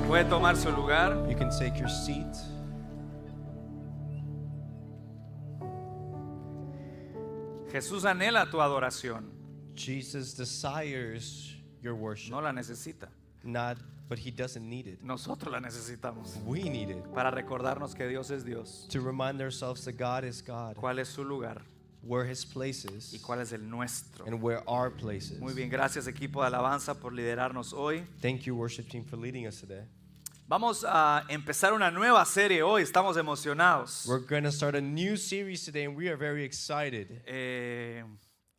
Puede tomar su lugar. You can take your seat. Jesús anhela tu adoración. Jesus desires your worship. No la necesita. But he doesn't need it. Nosotros la necesitamos. We need it Para recordarnos que Dios es Dios. to remind ourselves that God is God, Cuál es su lugar where his place is, y cuál es el nuestro. and where our place is. Muy bien, gracias equipo de alabanza por liderarnos hoy. Thank you, worship team, for leading us today. Vamos a empezar una nueva serie hoy, estamos emocionados. We're going to start a new series today, and we are very excited.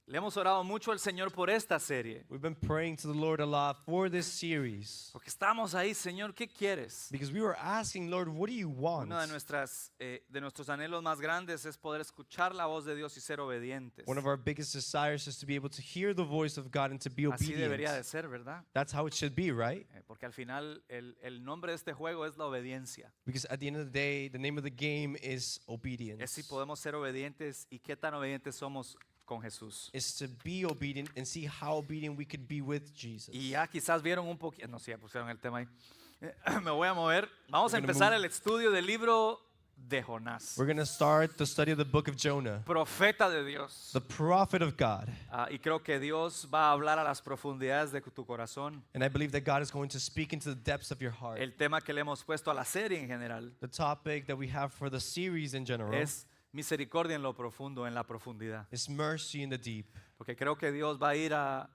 Le hemos orado mucho al Señor por esta serie. We've been praying to the Lord a lot for this series Porque estamos ahí, Señor, ¿qué quieres? because we were asking, Lord, what do you want? Uno de nuestros anhelos más grandes es poder escuchar la voz de Dios y ser obedientes. One of our biggest desires is to be able to hear the voice of God and to be Así debería de obedient. ser, ¿verdad? That's how it should be, right? Porque al final el nombre de este juego es la obediencia. Because at the end of the day, the name of the game is Es obedience. si podemos ser obedientes y qué tan obedientes somos con Jesús. Is to be obedient and see how obedient we could be with Jesus. Y ya quizás vieron un poquito, no sé, ya pusieron el tema ahí. Me voy a mover. Vamos a We're gonna empezar move. el estudio del libro de Jonás. We're going to start the study of the book of Jonah, Profeta de Dios. the prophet of God. Y creo que Dios va a hablar a las profundidades de tu corazón. And I believe that God is going to speak into the depths of your heart. El tema que le hemos puesto a la serie en general The topic that we have for the series in general es misericordia en lo profundo, en la profundidad. is mercy in the deep. Porque creo que Dios va a ir a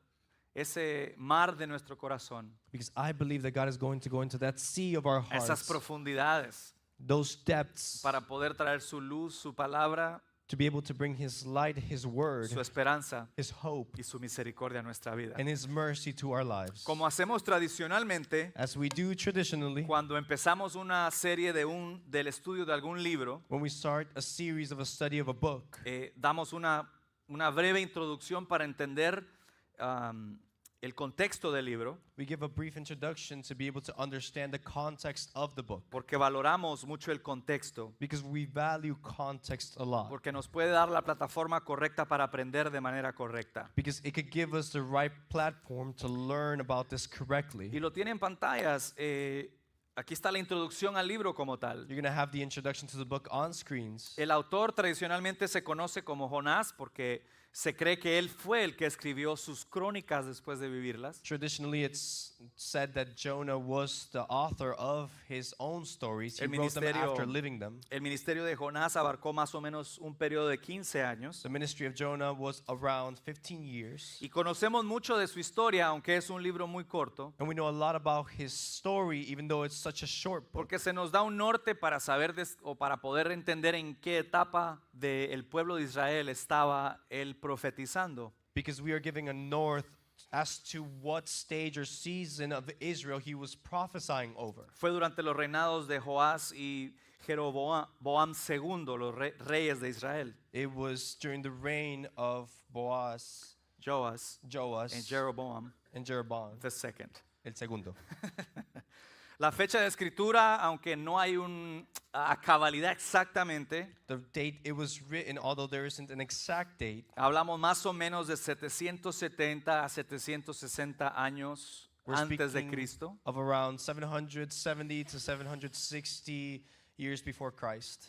ese mar de nuestro corazón, Because I believe that God is going to go into that sea of our a esas hearts, profundidades, those depths, para poder traer su luz, su palabra, to be able to bring His light, His word, su esperanza His hope, y su misericordia a nuestra vida. and His mercy to our lives. Como hacemos tradicionalmente, As we do traditionally, cuando empezamos una serie del estudio de algún libro, when we start a series of a study of a book, damos una breve introducción para entender el contexto del libro, we give a brief introduction to be able to understand the context of the book. porque valoramos mucho el contexto, Because we value context a lot. porque nos puede dar la plataforma correcta para aprender de manera correcta. Because it could give us the right platform to learn about this correctly. Y lo tiene en pantallas. Aquí está la introducción al libro como tal. You're going to have the introduction to the book on screens. El autor tradicionalmente se conoce como Jonás porque se cree que él fue el que escribió sus crónicas después de vivirlas. Traditionally, it's said that Jonah was the author of his own stories. He El wrote them ministerio- after living them. El ministerio de Jonás abarcó más o menos un periodo de 15 años. The ministry of Jonah was around 15 years. Y conocemos mucho de su historia, aunque es un libro muy corto, And we know a lot about his story, even though it's such a short book. porque se nos da un norte para saber o para poder entender en qué etapa del pueblo de Israel estaba él profetizando. Because we are giving a north as to what stage or season of Israel he was prophesying over. Fue durante los reinados de Joás y Jeroboam II, los reyes de Israel. It was during the reign of Boaz, Joás Joas, and Jeroboam and Jeroboam, II. el segundo. La fecha de escritura, aunque no hay a cabalidad exactamente, The date it was written, although there isn't an exact date, hablamos más o menos de 770 a 760 años we're antes de speaking Cristo. of around 770 to 760 years before Christ.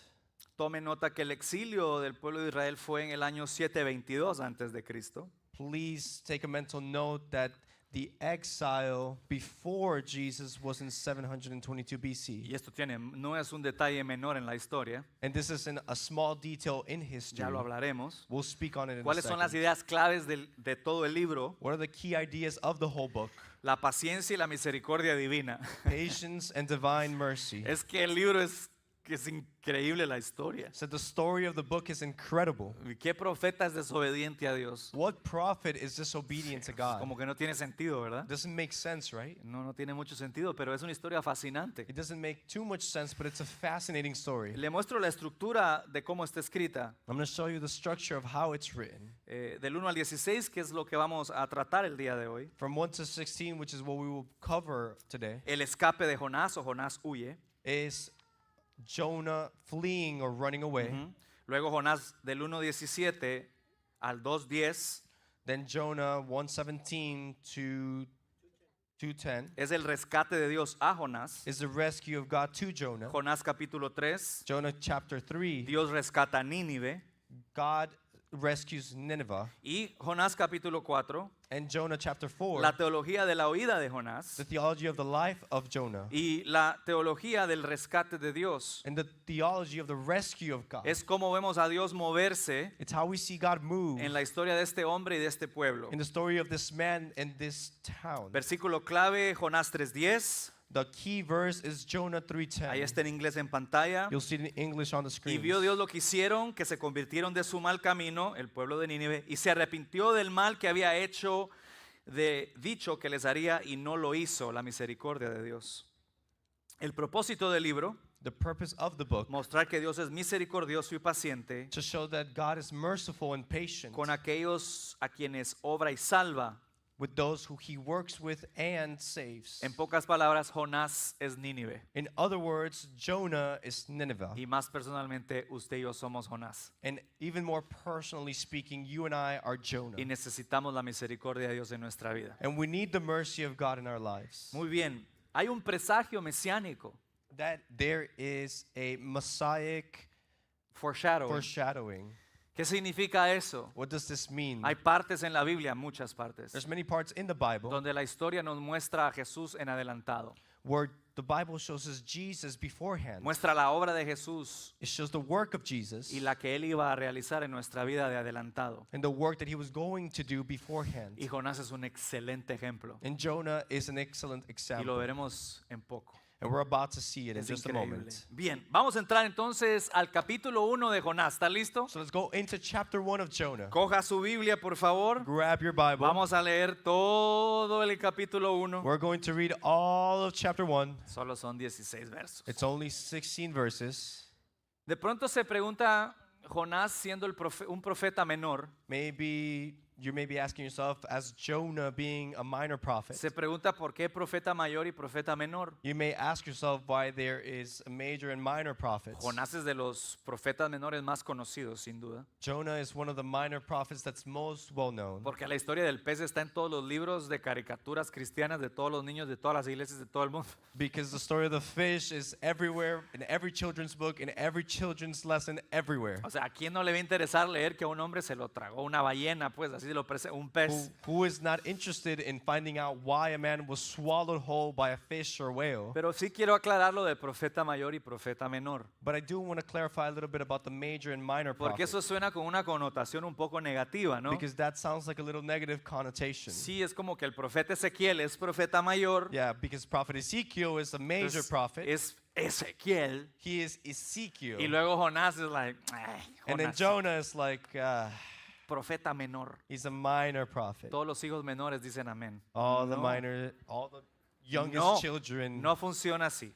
Tome nota que el exilio del pueblo de Israel fue en el año 722 antes de Cristo. Please take a mental note that the exile before Jesus was in 722 BC. Y esto no es un detalle menor en la historia, And this isn't a small detail in history. ya lo hablaremos. We'll speak on it in a ¿Cuáles son las second. ideas claves de todo el libro? What are the key ideas of the whole book? La paciencia y la misericordia divina. Patience and divine mercy. Es que el libro es increíble la historia. So the story of the book is incredible. ¿Qué profeta es desobediente a Dios? What prophet is disobedient to God? Como que no tiene sentido, ¿verdad? Doesn't make sense, right? No tiene mucho sentido, pero es una historia fascinante. It doesn't make too much sense, but it's a fascinating story. Le muestro la estructura de cómo está escrita, I'm going to show you the structure of how it's written. del 1 al 16, que es lo que vamos a tratar el día de hoy. From 1 to 16, which is what we will cover today, El escape de Jonás o Jonás huye. is Jonah fleeing or running away. Ujú. Luego Jonás del 1:17 al 2:10. Then Jonah 1:17 to 2:10 es el rescate de Dios a Jonás. is the rescue of God to Jonah. Jonás capítulo 3, Jonah chapter 3, Dios rescata a Nínive. God rescues Nineveh. Y Jonás capítulo 4, And Jonah chapter 4, la teología de la huida de Jonás the theology of the life of Jonah. y la teología del rescate de Dios. And the theology of the rescue of God. Es como vemos a Dios moverse It's how we see God move en la historia de este hombre y de este pueblo. in the story of this man and this town. Versículo clave, Jonás 3:10. The key verse is Jonah Ahí 3:10. está en inglés en pantalla. You'll see it in English on the Y screen. vio Dios lo que hicieron, que se convirtieron de su mal camino, el pueblo de Nínive, y se arrepintió del mal que había hecho, dicho que les haría, y no lo hizo, la misericordia de Dios. El propósito del libro, The purpose of the book, mostrar que Dios es misericordioso y paciente to show that God is merciful and patient con aquellos a quienes obra y salva. with those who he works with and saves. En pocas palabras, Jonás es Nínive. In other words, Jonah is Nineveh. Y más personalmente, usted y yo somos Jonás. And even more personally speaking, you and I are Jonah. Y necesitamos la misericordia de Dios en nuestra vida. And we need the mercy of God in our lives. Muy bien, hay un presagio mesiánico, That there is a messianic foreshadowing. foreshadowing. ¿Qué significa eso? What does this mean? Hay partes en la Biblia, muchas partes, There's many parts in the Bible donde la historia nos muestra a Jesús en adelantado. where the Bible shows us Jesus beforehand. Muestra la obra de Jesús It shows the work of Jesus y la que Él iba a realizar en nuestra vida de adelantado. and the work that he was going to do beforehand. Y Jonás es un excelente ejemplo. And Jonah is an excellent Y lo example. veremos en poco. And we're about to see it in Es just a increíble. moment. Bien, vamos a entrar entonces al capítulo 1 de Jonás. ¿Está listo? So let's go into chapter 1 of Jonah. Coja su Biblia, por favor. Grab your Bible. Vamos a leer todo el capítulo 1. We're going to read all of chapter 1. Solo son 16 versos. It's only 16 verses. De pronto se pregunta Jonás siendo un profeta menor. Maybe you may be asking yourself, as Jonah being a minor prophet, Se pregunta por qué profeta mayor y profeta menor. you may ask yourself why there is a major and minor prophets. Jonás es de los profetas menores más conocidos, sin duda. Jonah is one of the minor prophets that's most well known Porque la historia del pez está en todos los libros de caricaturas cristianas de todos los niños de todas las iglesias de todo el mundo. because the story of the fish is everywhere, in every children's book, in every children's lesson, everywhere. O sea, ¿a quién no le va a interesar leer que a un hombre se lo tragó una ballena, pues así se lo un pez? Who is not interested in finding out why a man was swallowed whole by a fish or whale? Pero sí quiero aclarar lo de profeta mayor y profeta menor. But I do want to clarify a little bit about the major and minor Porque prophets. eso suena con una connotación un poco negativa, ¿no? Because that sounds like a little negative connotation. Sí, es como que el profeta Ezequiel es profeta mayor. Yeah, because prophet Ezekiel is a major Entonces, prophet. es Ezequiel. He is Ezekiel. Y luego Jonás es like, And then Jonás, Jonah is like, profeta menor. he's a minor prophet. Todos los hijos menores dicen amén. All the No, minor, all the youngest No, children no funciona así.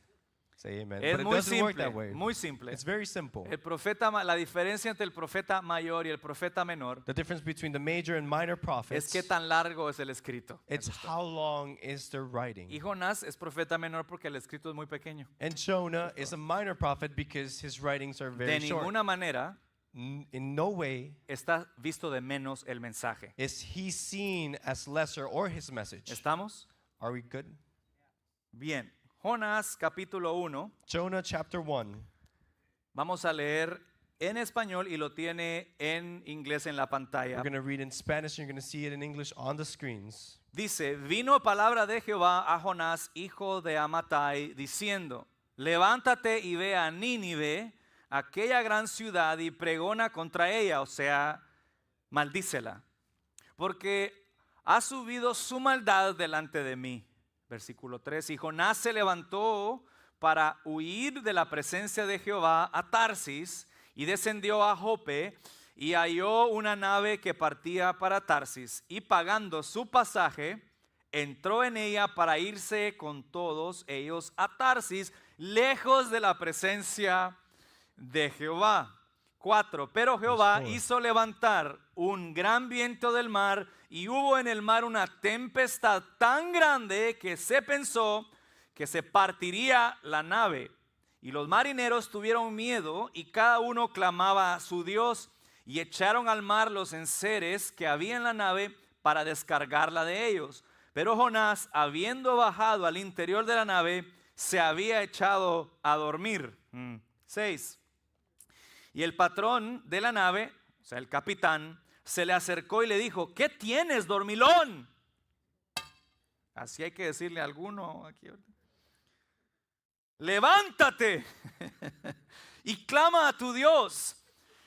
say amen. Es But it muy doesn't work simple, that way. muy simple. It's very simple. El profeta, la diferencia entre el profeta mayor y el profeta menor The difference between the major and minor es prophets, qué tan largo es el escrito. it's how long is their writing. Y Jonás es profeta menor porque el escrito es muy pequeño. And Jonah is a minor prophet because his writings are De very short. ninguna manera In no way está visto de menos el mensaje. is he seen as lesser or his message. ¿Estamos? Are we good? Bien. Jonás capítulo 1. Jonah chapter 1. Vamos a leer en español y lo tiene en inglés en la pantalla. We're going to read in Spanish. You're going to see it in English on the screens. Dice, vino palabra de Jehová a Jonás, hijo de Amattai, diciendo, levántate y ve a Nínive, aquella gran ciudad, y pregona contra ella, o sea, maldícela, porque ha subido su maldad delante de mí. Versículo 3, y Jonás se levantó para huir de la presencia de Jehová a Tarsis, y descendió a Jope, y halló una nave que partía para Tarsis, y pagando su pasaje, entró en ella para irse con todos ellos a Tarsis, lejos de la presencia de Jehová. 4. Pero Jehová Verse 4. hizo levantar un gran viento del mar, y hubo en el mar una tempestad tan grande que se pensó que se partiría la nave. Y los marineros tuvieron miedo, y cada uno clamaba a su Dios, y echaron al mar los enseres que había en la nave para descargarla de ellos. Pero Jonás, habiendo bajado al interior de la nave, se había echado a dormir. 6. Y el patrón de la nave, o sea, el capitán, se le acercó y le dijo, ¿qué tienes, dormilón? Así hay que decirle a alguno aquí. Levántate y clama a tu Dios.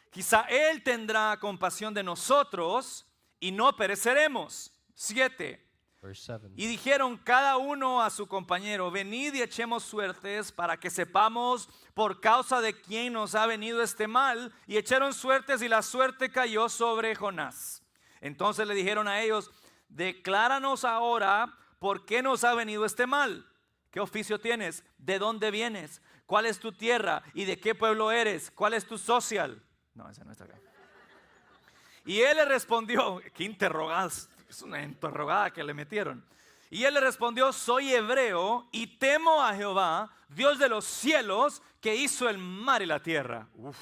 Quizá Él tendrá compasión de nosotros y no pereceremos. 7. Verse 7. Y dijeron cada uno a su compañero, venid y echemos suertes para que sepamos por causa de quién nos ha venido este mal. Y echaron suertes y la suerte cayó sobre Jonás. Entonces le dijeron a ellos, decláranos ahora por qué nos ha venido este mal. ¿Qué oficio tienes? ¿De dónde vienes? ¿Cuál es tu tierra? ¿Y de qué pueblo eres? ¿Cuál es tu social? No, esa no está acá. Y él le respondió, qué interrogada, es una interrogada que le metieron. Y él le respondió, soy hebreo y temo a Jehová, Dios de los cielos, que hizo el mar y la tierra. Uf,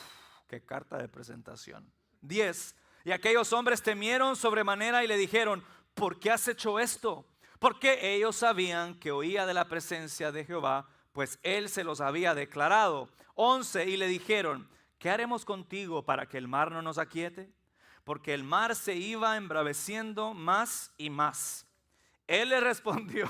qué carta de presentación. 10. Y aquellos hombres temieron sobremanera y le dijeron, ¿por qué has hecho esto? Porque ellos sabían que oía de la presencia de Jehová, pues él se los había declarado. 11. Y le dijeron, ¿qué haremos contigo para que el mar no nos aquiete? Porque el mar se iba embraveciendo más y más. Él le respondió,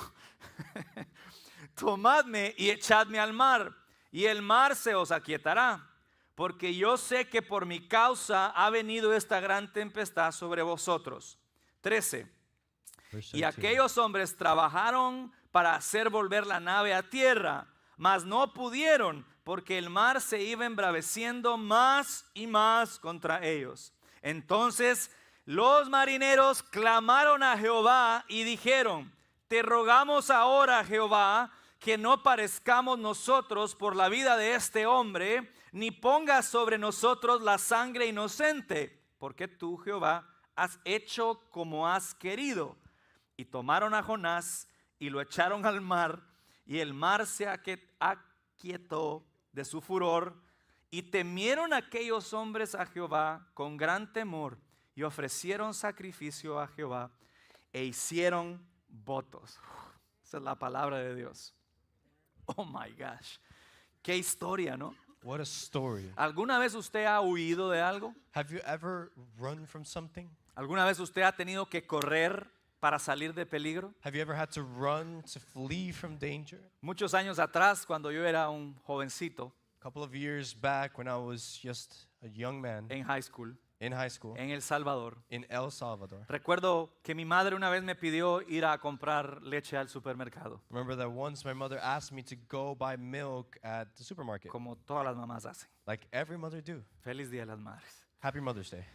tomadme y echadme al mar, y el mar se os aquietará. Porque yo sé que por mi causa ha venido esta gran tempestad sobre vosotros. 13. Y aquellos hombres trabajaron para hacer volver la nave a tierra, mas no pudieron, porque el mar se iba embraveciendo más y más contra ellos. Entonces los marineros clamaron a Jehová y dijeron, te rogamos ahora, Jehová, que no parezcamos nosotros por la vida de este hombre, ni pongas sobre nosotros la sangre inocente, porque tú, Jehová, has hecho como has querido. Y tomaron a Jonás y lo echaron al mar, y el mar se aquietó de su furor, y temieron aquellos hombres a Jehová con gran temor, y ofrecieron sacrificio a Jehová, e hicieron votos. Esa es la palabra de Dios. Oh my gosh, qué historia, ¿no? What a story. ¿Alguna vez usted ha huido de algo? Have you ever run from something? ¿Alguna vez usted ha tenido que correr para salir de peligro? Have you ever had to run to flee from danger? Muchos años atrás, cuando yo era un jovencito A couple of years back when I was just a young man en high school, in high school en El Salvador, in El Salvador, recuerdo que mi madre una vez me pidió ir a comprar leche al supermercado, remember that once my mother asked me to go buy milk at the supermarket, como todas las mamás hacen. like every mother do. Feliz Día de las Madres. Happy Mother's Day.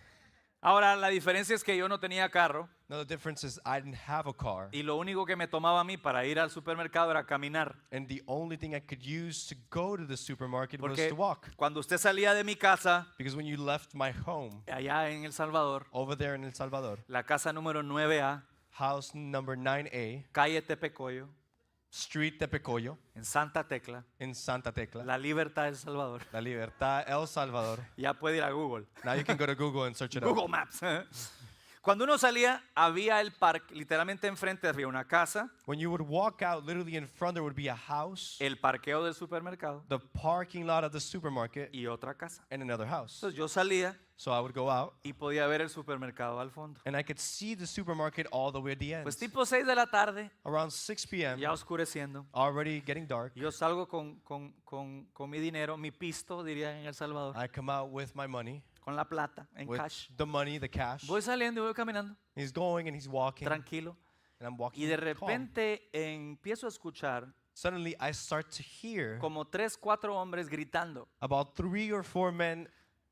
Ahora, la diferencia es que yo no tenía carro Now the difference is I didn't have a car, y lo único que me tomaba a mí para ir al supermercado era caminar. and the only thing I could use to go to the supermarket was Porque to walk. cuando usted salía de mi casa, Because when you left my home allá en El Salvador, over there in El Salvador, la casa número 9A, house number 9A, calle Tepecoyo, Street Tepecoyo, en Santa Tecla, in Santa Tecla, La Libertad, El Salvador. La Libertad, El Salvador. Ya puede ir a Google. Now you can go to Google and search it up. Google Maps. Cuando uno salía, había el parque, literalmente enfrente había una casa, When you would walk out, literally in front there would be a house, el parqueo del supermercado the parking lot of the supermarket, y otra casa. and another house. Entonces yo salía So I would go out y podía ver el supermercado al fondo. and I could see the supermarket all the way at the end. Pues tipo 6 de la tarde, Around 6 p.m., ya oscureciendo, already getting dark, yo salgo con mi dinero, mi pisto, diría en El Salvador, I come out with my money, con la plata, en with cash. the money, the cash. Voy saliendo y voy caminando, He's going and he's walking, tranquilo. and I'm walking Y de calm. repente empiezo a escuchar Suddenly I start to hear como 3, 4 hombres gritando. about 3 or 4 men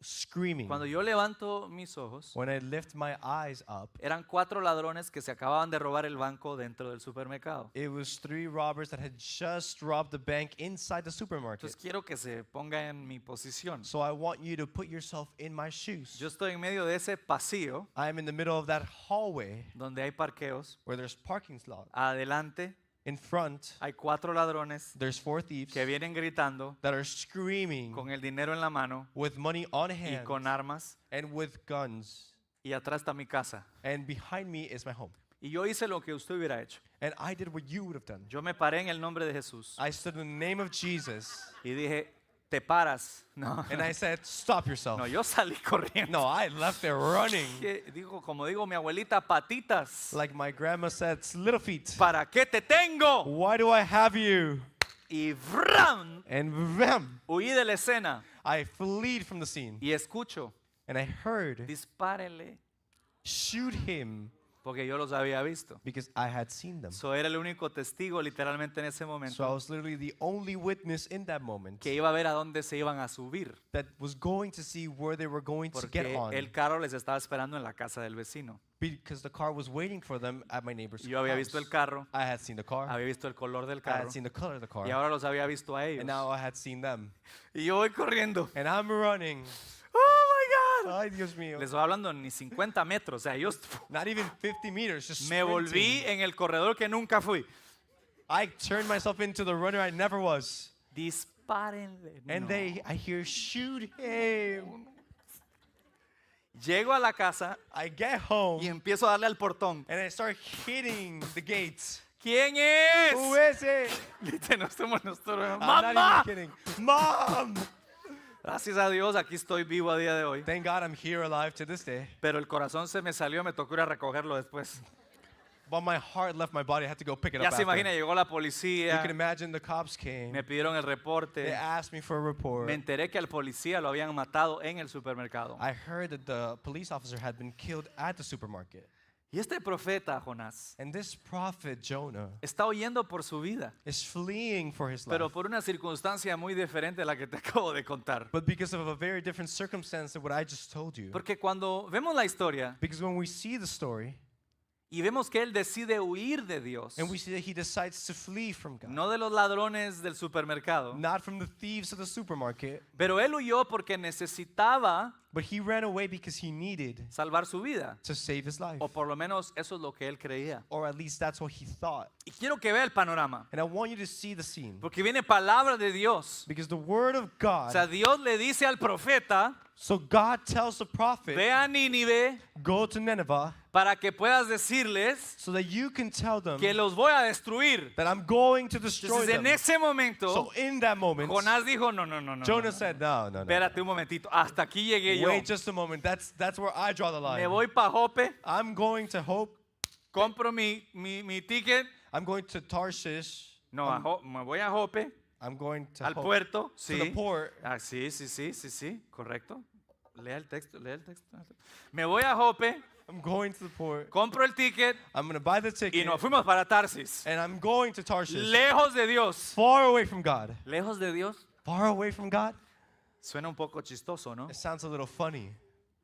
screaming. Cuando yo levanto mis ojos, When I lift my eyes up, eran 4 ladrones que se acababan de robar el banco dentro del supermercado. it was 3 robbers that had just robbed the bank inside the supermarket. Entonces quiero que se ponga en mi posición. So I want you to put yourself in my shoes. Yo estoy en medio de ese pasillo I am in the middle of that hallway donde hay parqueos. where there's parking slots. Adelante In front, hay 4 ladrones there's 4 thieves que vienen gritando that are screaming con el dinero en la mano with money on y hand con armas. and with guns. Y atrás está mi casa. And behind me is my home. Y yo hice lo que usted hubiera hecho. And I did what you would have done. Yo me paré en el nombre de Jesús I stood in the name of Jesus y dije, te paras. No, and I said, stop yourself. no, yo salí corriendo. No, I left there running. Como digo mi abuelita, patitas. Like my grandma said, little feet. ¿Para qué te tengo? Why do I have you? Y ¡vram! And bam, Huí de la escena I fled from the scene. y escucho, And I heard, dispárenle, shoot him, porque yo los había visto. because I had seen them. So era el único testigo literalmente en ese So I momento was literally the only witness in that moment que iba a ver a dónde se iban a subir, that was going to see where they were going to get porque on. el carro les estaba esperando en la casa del vecino. Because the car was waiting for them at my neighbor's Yo había visto el house. carro, I had seen the car. había visto el color del I carro had seen the color of the car. y ahora los había visto a ellos. And now I had seen them. Y yo voy corriendo. And I'm running. Oh my God. Ay, Dios mío. Les voy hablando ni 50 metros, o sea, yo Not even 50 meters, just me volví sprinting. en el corredor que nunca fui. I turned myself into the runner I never was. Dispárenle. And No. I hear, shoot him. Llego a la casa I get home y empiezo a darle al portón. and I start hitting the gates. ¿Quién Who es? is it? Grité, no estamos nosotros. I'm ¡Mamá! not even kidding. Mom! Gracias a Dios, aquí estoy vivo a día de hoy. Thank God I'm here alive to this day. Pero el corazón se me salió, me tocó ir a recogerlo después. But my heart left my body. I had to go pick it Ya up se after. imagina, llegó la You policía, can imagine the cops came. me pidieron el They reporte. asked me for a report. Me enteré que al policía lo habían matado en el supermercado. I heard that the police officer had been killed at the supermarket. Y este profeta, Jonás, And this prophet, Jonah, está huyendo por su vida, is fleeing for his pero life. por una circunstancia muy diferente a la que te acabo de contar. But because of a very different circumstance than what I just told you. Porque cuando vemos la historia Because when we see the story, y vemos que él decide huir de Dios, and we see that he decides to flee from God. no de los ladrones del supermercado, Not from the thieves of the supermarket, pero él huyó porque necesitaba but he ran away because he needed salvar su vida, to save his life. o por lo menos eso es lo que él creía. Or at least that's what he thought. Y quiero que vea el panorama, And I want you to see the scene. porque viene palabra de Dios. Because the word of O sea, God, Dios le dice al profeta, so God tells the prophet, ve a Nínive go to Nineveh para que puedas decirles so that you can tell them que los voy a destruir. that I'm going to destroy Entonces en them. ese momento, So in that moment, Jonás dijo, no, no, no, no. Jonah no. said, no. Espérate un momentito, hasta aquí llegué yo. Wait just a moment. That's where I draw the Me line. voy para Jope, I'm going to Hope. compro mi ticket. I'm going to Tarshish. No, me voy a Jope, I'm going to al Hope, puerto. to the Sí. port. Ah, sí, correcto. Lea el texto. Me voy a Jope, I'm going to the port. compro el ticket I'm going to buy the y ticket. nos fuimos para Tarsis. And I'm going to Tarshish. Lejos de Dios. Far away from God. Lejos de Dios. Far away from God? Suena un poco chistoso, ¿no? It sounds a little funny.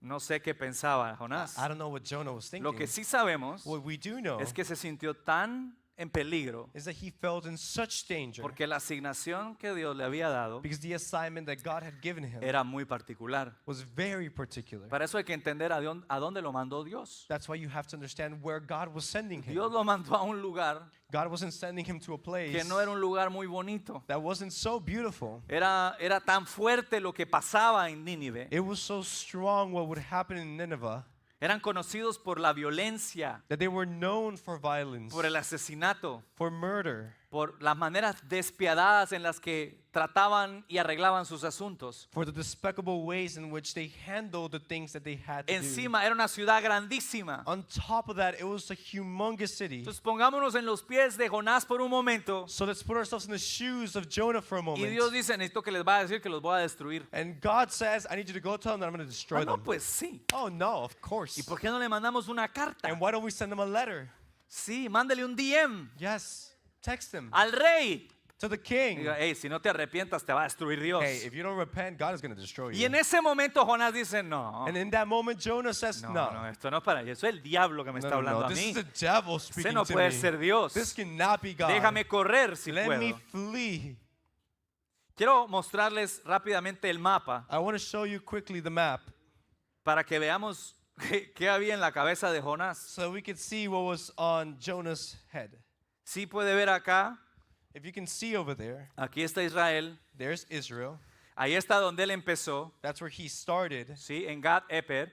No sé qué pensaba Jonás. I don't know what Jonah was thinking. Lo que sí sabemos What we do know es que se sintió tan en peligro is that he felt in such danger porque la asignación que Dios le había dado because the assignment that God had given him era muy particular. was very particular. Para eso hay que entender a dónde lo mandó Dios. That's why you have to understand where God was sending him. Dios lo mandó a un lugar God wasn't sending him to a place que no era un lugar muy bonito. that wasn't so beautiful. Era tan fuerte lo que pasaba en Nínive. It was so strong what would happen in Nineveh Eran conocidos por la violencia, that they were known for violence, por el asesinato, for murder, por las maneras despiadadas en las que trataban y arreglaban sus asuntos. for the despicable ways in which they handled the things that they had to do. Encima era una ciudad grandísima. On top of that, it was a humongous city. Entonces pongámonos en los pies de Jonás por un momento. So let's put ourselves in the shoes of Jonah for a Y moment. Dios dice, necesito que les vaya a decir que los voy a destruir. And God says, I need you to go tell them that I'm going to destroy Ah, no, them. pues sí. Oh, no, of course. ¿Y por qué no le mandamos una carta? And why don't we send them a letter? Sí, mándele un DM Yes, text them al rey. to the king. Diga, hey, si no te arrepientas te va a destruir Dios. Hey, if you don't repent, God is going to destroy Y you. en ese momento Jonás dice, no, And in that moment, Jonah says, no, no. no, esto no es para ellos. Eso es el diablo que me está hablando a This mí. is the devil Ese speaking no to puede me. ser Dios. This cannot be God. Déjame correr si Let me puedo. flee. Quiero mostrarles rápidamente el mapa I want to show you quickly the map para que veamos qué había en la cabeza de Jonás. so we could see what was on Jonah's head. Sí puede ver acá, If you can see over there, aquí está Israel, there's Israel. ahí está donde él empezó, That's where he started ¿sí? En Gath Eper,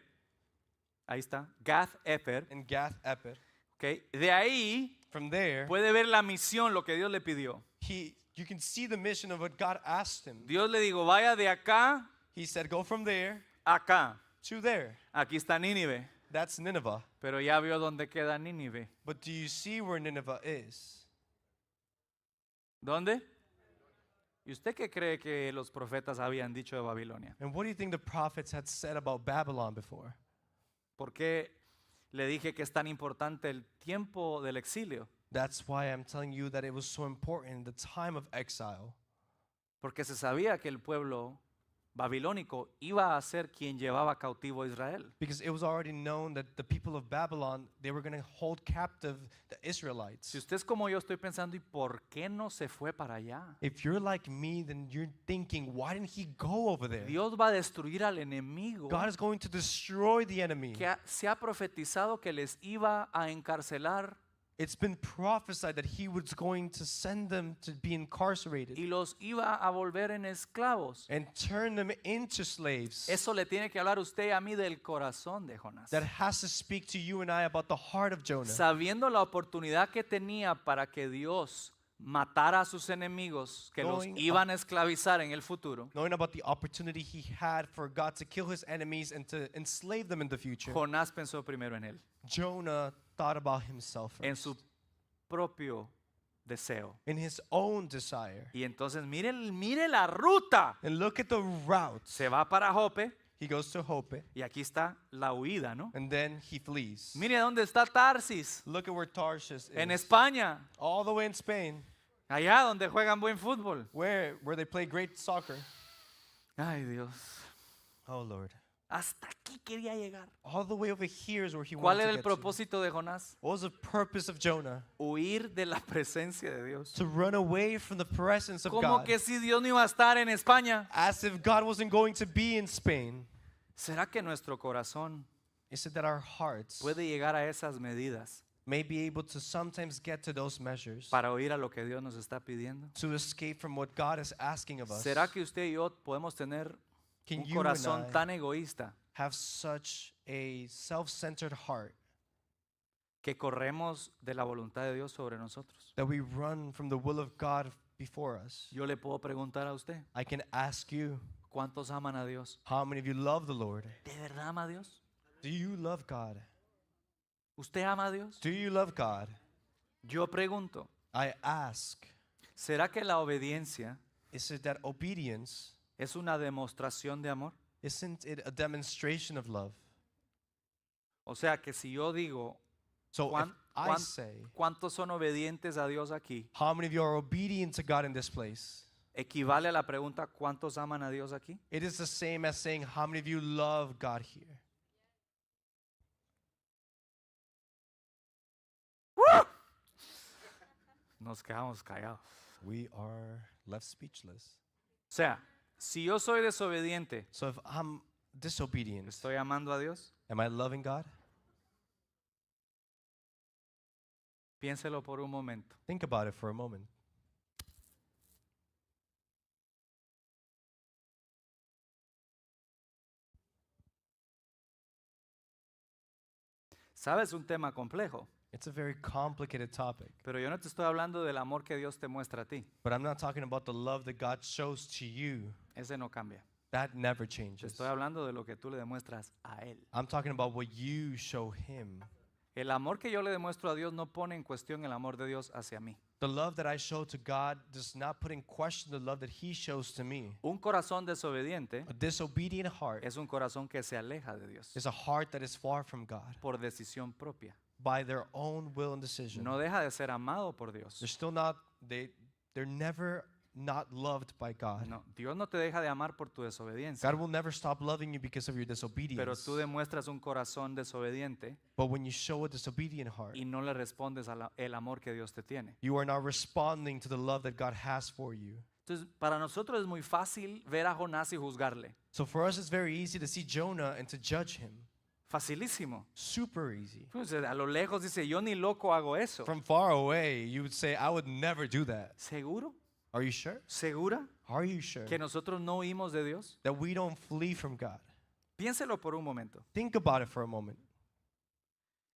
ahí está, Gath Eper, in Gath-Eper. ¿ok? De ahí From there, puede ver la misión, lo que Dios le pidió. you can see the mission of what God asked him. Dios le dijo, vaya de acá He said, go from there a acá. to there. Aquí está Nínive, That's Nineveh. pero ya vio dónde queda Nínive. But do you see where Nineveh is? ¿Dónde? ¿Y usted qué cree que los profetas habían dicho de Babilonia? And what do you think the prophets had said about Babylon before? ¿Por qué le dije que es tan importante el tiempo del exilio? That's why I'm telling you that it was so important, the time of exile. Porque se sabía que el pueblo babilónico iba a ser quien llevaba cautivo a Israel. Because it was already known that the people of Babylon, they were going to hold captive the Israelites. Si usted es como yo, estoy pensando, ¿y por qué no se fue para allá? If you're like me, then you're thinking, why didn't he go over there? Dios va a destruir al enemigo God is going to destroy the enemy. se ha profetizado que les iba a encarcelar It's been prophesied that he was going to send them to be incarcerated y los iba a volver en esclavos. and turn them into slaves. Eso le tiene que hablar usted y a mí del corazón de Jonás. That has to speak to you and I about the heart of Jonah. Sabiendo la oportunidad que tenía para que Dios matara a sus enemigos que los Knowing iban a esclavizar en el futuro, Knowing about the opportunity he had for God to kill his enemies and to enslave them in the future, Jonás pensó primero en él, Jonah thought about himself en first, su propio deseo. in his own desire. Y entonces mire la ruta. And look at the route. Se va para Jope He goes to Jope, y aquí está la huida, ¿no? and then he flees. Mire dónde está Tarsis, Look at where Tarshish en is. España, All the way in Spain, allá donde juegan buen fútbol. where they play great soccer. Ay, Dios. Oh Lord. Hasta aquí quería llegar. All the way over here is where he ¿Cuál wanted era to el get to. propósito de Jonás? What was the purpose of Jonah? Huir de la presencia de Dios. To run away from the presence of Como God. que si Dios no iba a estar en España. As if God wasn't going to be in Spain. ¿Será que nuestro corazón Is it that our hearts puede llegar a esas medidas may be able to sometimes get to those measures para oír a lo que Dios nos está pidiendo? to escape from what God is asking of us? ¿Será que usted y yo podemos tener Can un you and corazón I tan egoísta have such a self-centered heart que corremos de la voluntad de Dios sobre nosotros? that we run from the will of God before us? Yo le puedo preguntar a usted, I can ask you, ¿cuántos aman a Dios? how many of you love the Lord? ¿De verdad ama a Dios? Do you love God? ¿Usted ama a Dios? Do you love God? Yo pregunto, I ask, ¿será que la obediencia is it that obedience, es una demostración de amor? isn't it a demonstration of love? O sea que si yo digo, So if ¿cuán- I cuán- say, ¿cuántos son obedientes a Dios aquí? how many of you are obedient to God in this place? Equivale a la pregunta, ¿cuántos aman a Dios aquí? It is the same as saying, how many of you love God here? Nos quedamos callados. We are left speechless. O sea, si yo soy desobediente, So if I'm disobedient, ¿estoy amando a Dios? am I loving God? Piénselo por un momento. Think about it for a moment. Sabes, un tema complejo, It's a very complicated topic, pero yo no te estoy hablando del amor que Dios te muestra a ti. but I'm not talking about the love that God shows to you. Ese no cambia. That never Te changes. estoy hablando de lo que tú le demuestras a Él. I'm talking about what you show Him. El amor que yo le demuestro a Dios no pone en cuestión el amor de Dios hacia mí. The love that I show to God does not put in question the love that He shows to me. Un corazón desobediente A disobedient heart es un corazón que se aleja de Dios is a heart that is far from God por decisión propia. by their own will and decision. No deja de ser amado por Dios. They're still not, they're never not loved by God. No, Dios no te deja de amar por tu desobediencia, God will never stop loving you because of your pero disobedience. tú demuestras un corazón desobediente But when you show a disobedient heart, y no le respondes al amor que Dios te tiene. you are not responding to the love that God has for you. Entonces, para nosotros es muy fácil ver a Jonás y juzgarle. So for us, it's very easy to see Jonah and to judge him. Facilísimo. Super easy. Pues, a lo lejos dice, yo ni loco hago eso. From far away, you would say, I would never do that. ¿Seguro? Are you sure? ¿Segura Are you sure que nosotros no huimos de Dios? that we don't flee from God? Piénselo por un momento. Think about it for a moment.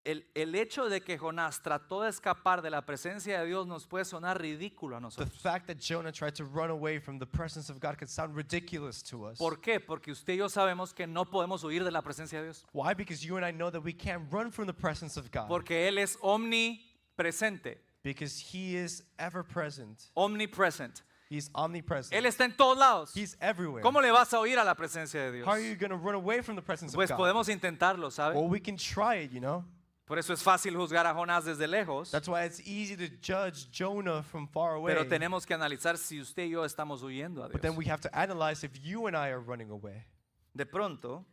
El hecho de que Jonás trató de escapar de la presencia de Dios nos puede sonar ridículo a The nosotros. fact that Jonah tried to run away from the presence of God could sound ridiculous to us. ¿Por qué? Porque usted y yo sabemos que no podemos huir de la presencia de Dios. Why? Because you and I know that we can't run from the presence of God. Porque Él es omnipresente, Because He is ever present. omnipresent. He's omnipresent. Él está en todos lados. He's everywhere. ¿Cómo le vas a oír a la presencia de Dios? How are you going to run away from the presence Pues of God? podemos intentarlo, ¿sabe? Well, we can try it, you know. Por eso es fácil juzgar a Jonás desde lejos, That's why it's easy to judge Jonah from far away. pero tenemos que analizar si usted y yo estamos huyendo a But then Dios. we have to analyze if you and I are running away. De pronto,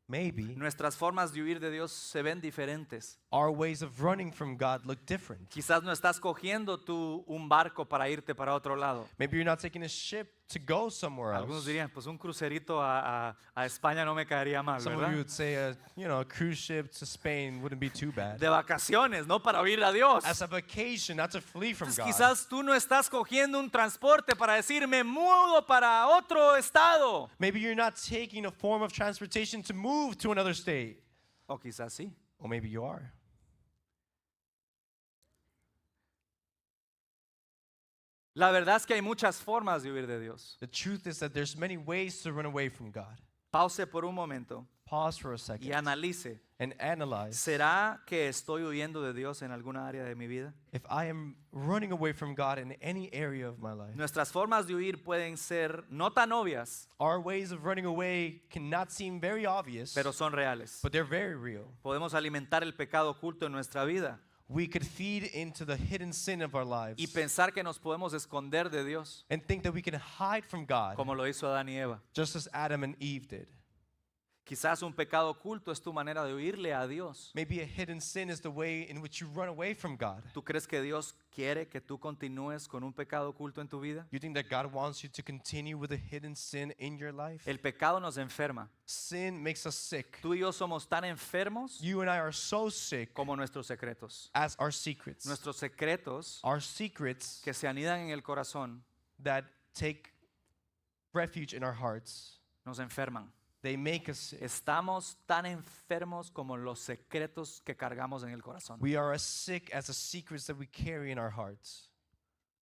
Maybe nuestras formas de huir de Dios se ven diferentes. our ways of running from God look different. Quizás no estás cogiendo tú un barco para irte para otro lado. Maybe you're not taking a ship to go somewhere Algunos else. dirían, pues un crucerito a España no me caería mal, Some of you ¿verdad? would say, a cruise ship to Spain wouldn't be too bad. De vacaciones, no para huir a Dios. As a vacation, not to flee from Entonces, God. quizás tú no estás cogiendo un transporte para decir, me mudo para otro estado. Maybe you're not taking a form of transportation to move to another state. O quizás sí. Or maybe you are. La verdad es que hay muchas formas de huir de Dios. The truth is that there's many ways to run away from God. Pause por un momento Pause for a y second analice. and analyze. ¿Será que estoy huyendo de Dios en alguna área de mi vida? If I am running away from God in any area of my life. Nuestras formas de huir pueden ser no tan obvias, Our ways of running away cannot seem very obvious, pero son reales. but they're very real. Podemos alimentar el pecado oculto en nuestra vida We could feed into the hidden sin of our lives y pensar que nos podemos esconder de Dios, and think that we can hide from God como lo hizo Adán y Eva. just as Adam and Eve did. Quizás un pecado oculto es tu manera de huirle a Dios. Maybe a hidden sin is the way in which you run away from God. ¿Tú crees que Dios quiere que tú continúes con un pecado oculto en tu vida? You think that God wants you to continue with a hidden sin in your life? El pecado nos enferma. Sin makes us sick. Tú y yo somos tan enfermos You and I are so sick como nuestros secretos. as our secrets. Nuestros secretos Our secrets que se anidan en el corazón that take refuge in our hearts, nos enferman. they make us sick. Estamos tan enfermos como los secretos que cargamos en el corazón. We are as sick as the secrets that we carry in our hearts.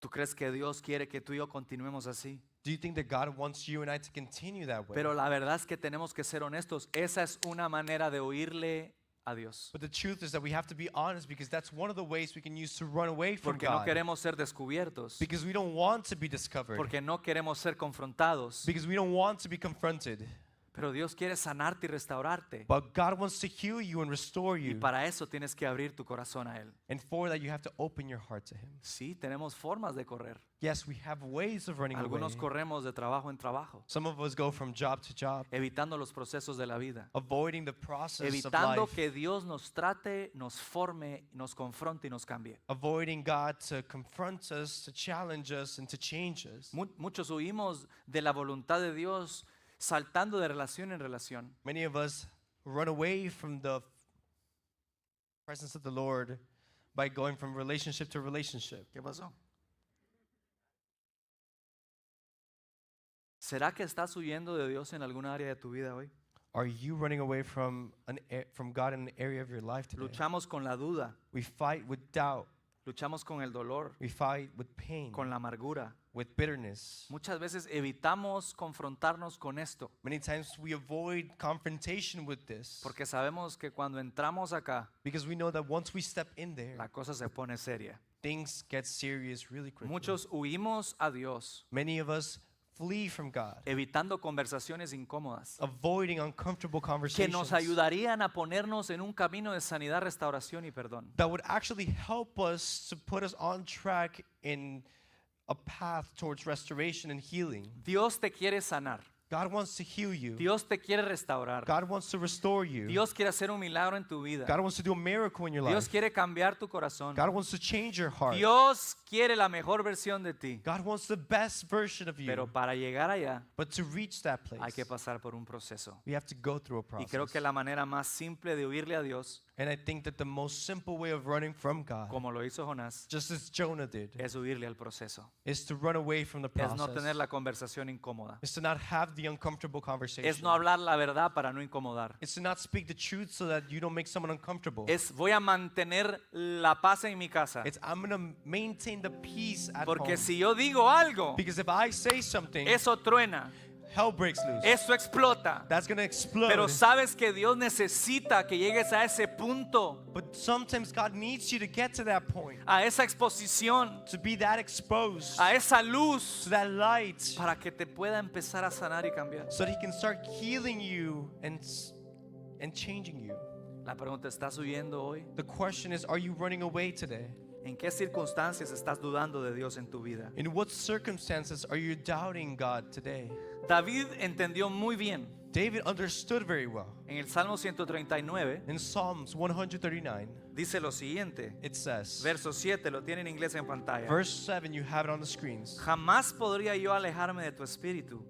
¿Tú crees que Dios quiere que tú y yo continuemos así? Do you think that God wants you and I to continue that way? Pero la verdad es que tenemos que ser honestos. Esa es una manera de huirle a Dios. But the truth is that we have to be honest because that's one of the ways we can use to run away from Porque no God. queremos ser descubiertos. Because we don't want to be discovered. Porque no queremos ser confrontados. Because we don't want to be confronted. Pero Dios quiere sanarte y restaurarte. But God wants to heal you and restore Y you. para eso tienes que abrir tu corazón a Él. And for that, you have to open your heart to Him. Sí, tenemos formas de correr. Yes, we have ways of running Algunos away. corremos de trabajo en trabajo, Some of us go from job to job, evitando los procesos de la vida, avoiding the process of evitando life, que Dios nos trate, nos forme, nos confronte y nos cambie. avoiding God to confront us, to challenge us, and to change us. Muchos huimos de la voluntad de Dios saltando de relación en relación. Many of us run away from the presence of the Lord by going from relationship to relationship. ¿Qué pasó? ¿Será que estás huyendo de Dios en alguna área de tu vida hoy? Are you running away from from God in an area of your life today? Luchamos con la duda, We fight with doubt. luchamos con el dolor, We fight with pain, con la amargura. with bitterness. Muchas veces evitamos confrontarnos con esto, Many times we avoid confrontation with this porque sabemos que cuando entramos acá, because we know that once we step in there, la cosa se pone seria. things get serious really quickly. Muchos huimos a Dios, Many of us flee from God, evitando conversaciones incómodas avoiding uncomfortable que conversations nos ayudarían a ponernos en un camino de sanidad, restauración y perdón. that would actually help us to put us on track in a path towards restoration and healing. Dios te quiere sanar, God wants to heal you. Dios te quiere restaurar, God wants to restore you. Dios quiere hacer un milagro en tu vida, God wants to do a miracle in your Dios life. quiere cambiar tu corazón, God wants to change your heart. Dios quiere la mejor versión de ti, God wants the best version of you. pero para llegar allá But to reach that place, hay que pasar por un proceso. we have to go through a Y creo process. que la manera más simple de huirle a Dios And I think that the most simple way of running from God, como lo hizo Jonás, just as Jonah did, es huirle al proceso. is to run away from the Es no tener process. la conversación incómoda. Is to not have the uncomfortable Es conversation. no hablar la verdad para no incomodar. It's to not speak the truth so that you don't make someone uncomfortable. Es voy a mantener la paz en mi casa. It's I'm going to maintain the peace at Porque home. si yo digo algo, Because if I say something, eso truena, hell breaks loose. eso explota. That's going to explode. Pero sabes que Dios necesita que llegues a ese punto, But sometimes God needs you to get to that point, a esa exposición, to be that exposed, a esa luz, to that light, para que te pueda empezar a sanar y cambiar. so that He can start healing you and changing you. La pregunta, ¿estás huyendo hoy? The question is, are you running away today? ¿En qué circunstancias estás dudando de Dios en tu vida? In what circumstances are you doubting God today? David entendió muy bien. David understood very well. En el Salmo 139 In Psalms 139, dice lo siguiente, it says, verso 7, lo tiene en inglés en pantalla. verse 7, you have it on the screens. Jamás podría yo alejarme de tu espíritu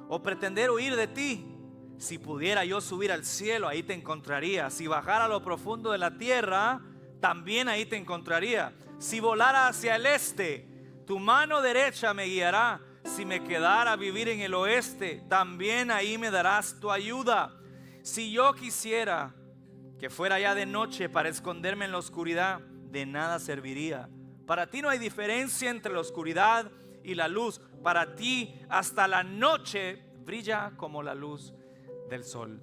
o pretender huir de ti. Si pudiera yo subir al cielo, ahí te encontraría. Si bajara a lo profundo de la tierra, también ahí te encontraría. Si volara hacia el este, tu mano derecha me guiará. Si me quedara a vivir en el oeste, también ahí me darás tu ayuda. Si yo quisiera que fuera ya de noche para esconderme en la oscuridad, de nada serviría. Para ti no hay diferencia entre la oscuridad y la luz. Para ti hasta la noche brilla como la luz del sol.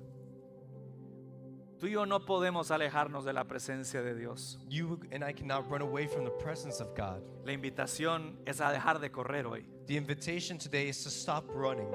Tú y yo no podemos alejarnos de la presencia de Dios. You and I cannot run away from the presence of God. La invitación es a dejar de correr hoy. The invitation today is to stop running,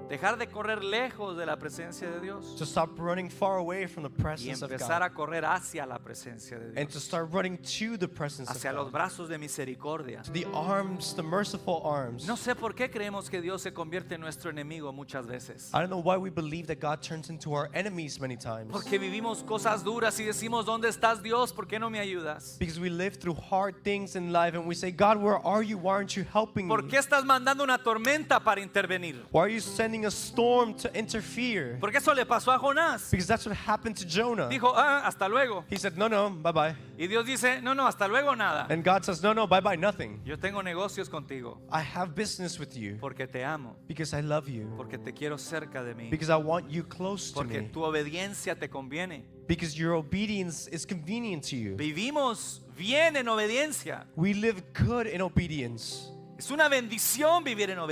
Dejar de correr lejos de la presencia de Dios to stop running far away from the y presence of empezar God, a correr hacia la presencia de and to Dios, start running to the presence of hacia los God, brazos de misericordia. to the arms, the merciful arms. No sé por qué creemos que Dios se convierte en nuestro enemigo muchas veces. I don't know why we believe that God turns into our enemies many times. Porque vivimos cosas duras y decimos, ¿dónde estás, Dios? ¿Por qué no me ayudas? Because we live through hard things in life and we say, God, where are you? Why aren't you helping ¿Por me? qué estás mandando una tormenta para intervenir? Why are you sending a storm to interfere? Porque eso le pasó a Jonás. Because that's what happened to Jonah. Dijo, hasta luego. He said, no, bye-bye. Y Dios dice, no, hasta luego nada. And God says, no, bye-bye, nothing. Yo tengo negocios contigo I have business with you porque te amo, because I love you, porque te quiero cerca de mí, because I want you close to porque me, tu obediencia te conviene. because your obedience is convenient to you. Vivimos bien en obediencia. We live good in obedience. Es una bendición vivir en It's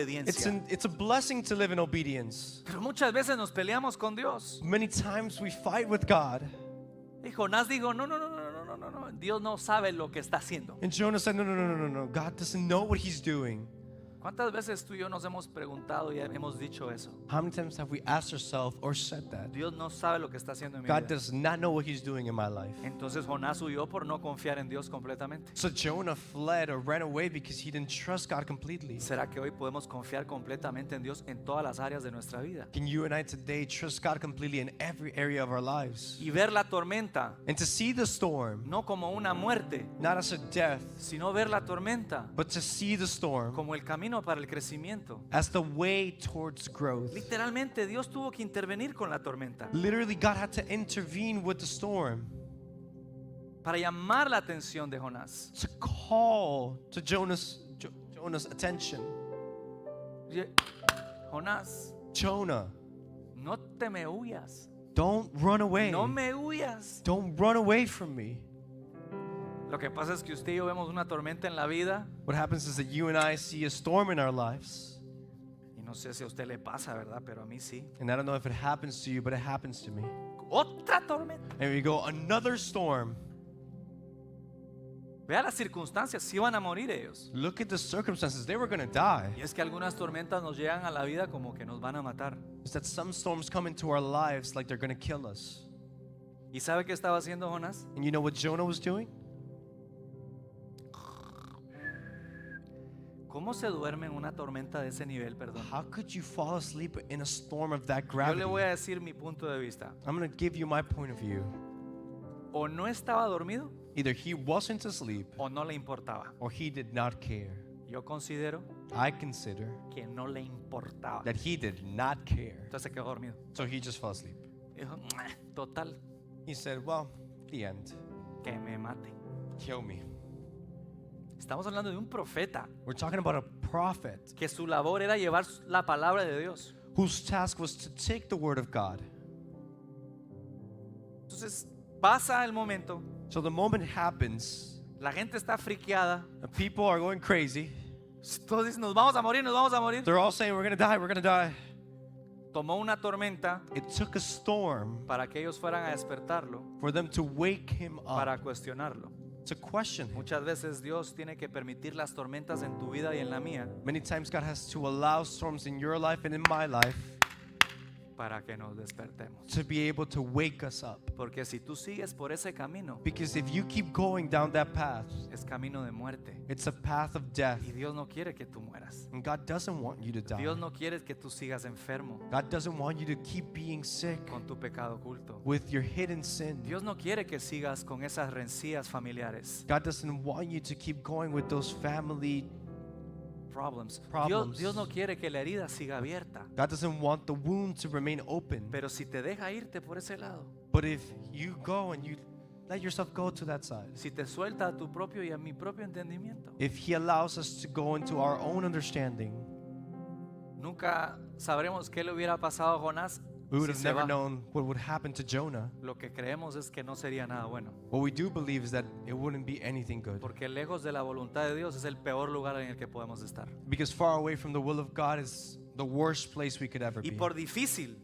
obediencia. it's a blessing to live in obedience. Pero muchas veces nos peleamos con Dios. Many times we fight with God. Y Jonás dijo, no. Dios no sabe lo que está haciendo. And Jonah said, no. God doesn't know what he's doing. ¿Cuántas veces tú y yo nos hemos preguntado y hemos dicho eso? How many times have we asked ourselves or said that? Dios no sabe lo que está haciendo en mi God vida. does not know what he's doing in my life. Entonces Jonás huyó por no confiar en Dios completamente. So Jonah fled or ran away because he didn't trust God completely. ¿Será que hoy podemos confiar completamente en Dios en todas las áreas de nuestra vida? Can you and I today trust God completely in every area of our lives? Y ver la tormenta And to see the storm, no como una muerte, not as a death, sino ver la tormenta but to see the storm como el camino para el crecimiento. as the way towards growth. Literalmente Dios tuvo que intervenir con la tormenta Literally, God had to intervene with the storm para llamar la atención de Jonás. to call to Jonah's attention. Jonás, Jonah, no te me huyas. don't run away. No me huyas. Don't run away from me. Lo que pasa es que usted y yo vemos una tormenta en la vida What happens is that you and I see a storm in our lives. y no sé si a usted le pasa, ¿verdad? Pero a mí sí. And I don't know if it happens to you, but it happens to me. Otra tormenta. And we go, another storm. Vea las circunstancias, si van a morir ellos. Look at the circumstances. They were going to die. Y es que algunas tormentas nos llegan a la vida como que nos van a matar. Is that some storms come into our lives like they're going to kill us. ¿Y sabe qué estaba haciendo Jonás? And you know what Jonah was doing? ¿Cómo se duerme en una tormenta de ese nivel, perdón? How could you fall asleep in a storm of that Yo gravity? le voy a decir mi punto de vista. I'm going to give you my point of view. O no estaba dormido Either he wasn't asleep o no le importaba. or he did not care. Yo considero I consider que no le importaba. that he did not care. Entonces se quedó dormido. So he just fell asleep. Dijo, total, He said, well, The end. que me maten. Kill me. Estamos hablando de un profeta We're talking about a prophet que su labor era llevar la palabra de Dios. whose task was to take the word of God. Entonces pasa el momento, So the moment happens, la gente está friqueada, and people are going crazy. todos dicen nos vamos a morir, nos vamos a morir. They're all saying, we're going to die, we're going to die. Tomó una tormenta It took a storm para que ellos fueran a despertarlo, for them to wake him up, para cuestionarlo. to question him. Muchas veces Dios tiene que permitir las tormentas en tu vida y en la mía Many times God has to allow storms in your life and in my life para que nos despertemos. to be able to wake us up. Porque si tú sigues por ese camino, Because if you keep going down that path, es camino de muerte. it's a path of death. Y Dios no quiere que tú mueras. And God doesn't want you to die. Dios no quiere que tú sigas enfermo God doesn't want you to keep being sick con tu pecado oculto. with your hidden sin. Dios no quiere que sigas con esas rencillas familiares. God doesn't want you to keep going with those family. Problems. Problems. Dios no quiere que la herida siga abierta. God doesn't want the wound to remain open. Pero si te deja irte por ese lado, But if you go and you let yourself go to that side, si te suelta a tu propio y a mi propio entendimiento, if He allows us to go into our own understanding, nunca sabremos qué le hubiera pasado a Jonás we would si have se never va. known what would happen to Jonah. Lo que creemos es que no sería nada bueno. What we do believe is that it wouldn't be anything good. Porque lejos de la voluntad de Dios es el peor lugar en el que podemos estar. Because far away from the will of God is the worst place we could ever Y be. por difícil,